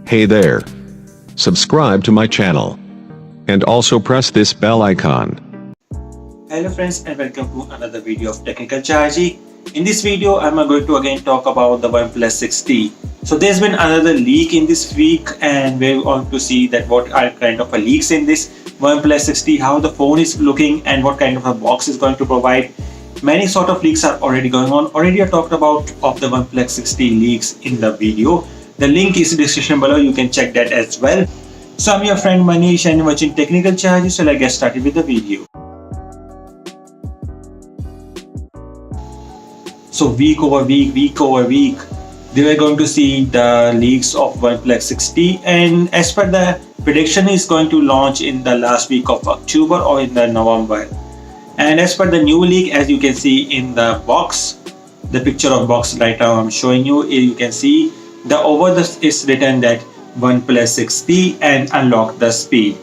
Hey there. Subscribe to my channel. And also press this bell icon. Hello friends and welcome to another video of Technical Chaharji. In this video I'm going to again talk about the OnePlus 6T. So there's been another leak in this week and we're going to see that what are kind of leaks in this OnePlus 6T, how the phone is looking and what kind of a box is going to provide. Many sort of leaks are already going on. Already I talked about of the OnePlus 6T leaks in the video. The link is in the description below, you can check that as well. So I'm your friend Manish and you're watching Technical Chaharji, so let's get started with the video. So week over week, they were going to see the leaks of OnePlus 6T, and as per the prediction is going to launch in the last week of October or in the November. And as per the new leak, as you can see in the box, the picture of box right now I'm showing you, you can see the over this is written that OnePlus 6T and unlock the speed.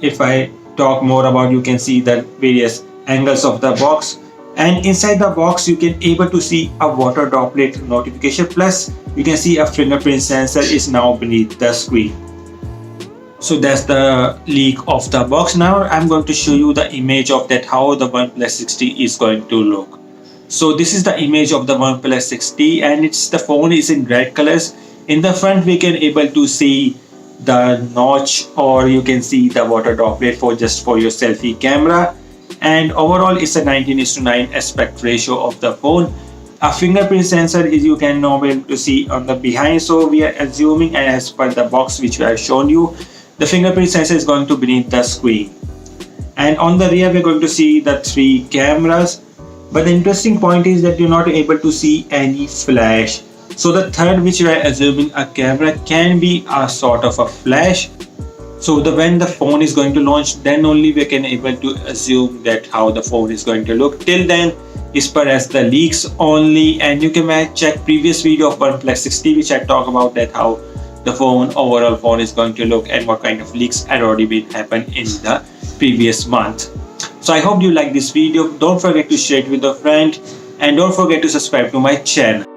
If I talk more about, you can see the various angles of the box. And inside the box you can able to see a water droplet notification, plus you can see a fingerprint sensor is now beneath the screen. So that's the leak of the box. Now I'm going to show you the image of that, how the OnePlus 6T is going to look. So this is the image of the OnePlus 6T and the phone is in red colors. In the front we can able to see the notch, or you can see the water droplet for your selfie camera. And overall it's a 19:9 aspect ratio of the phone. A fingerprint sensor is you can now be able to see on the behind, so we are assuming, and as per the box which we have shown you, the fingerprint sensor is going to beneath the screen. And on the rear we're going to see the 3 cameras, but the interesting point is that you're not able to see any flash. So the third, which we are assuming a camera, can be a sort of a flash. So when the phone is going to launch, then only we can able to assume that how the phone is going to look. Till then, as per as the leaks only, and you can check previous video of OnePlus 6T which I talk about that how the overall phone is going to look and what kind of leaks had already been happened in the previous month. So I hope you like this video. Don't forget to share it with a friend and don't forget to subscribe to my channel.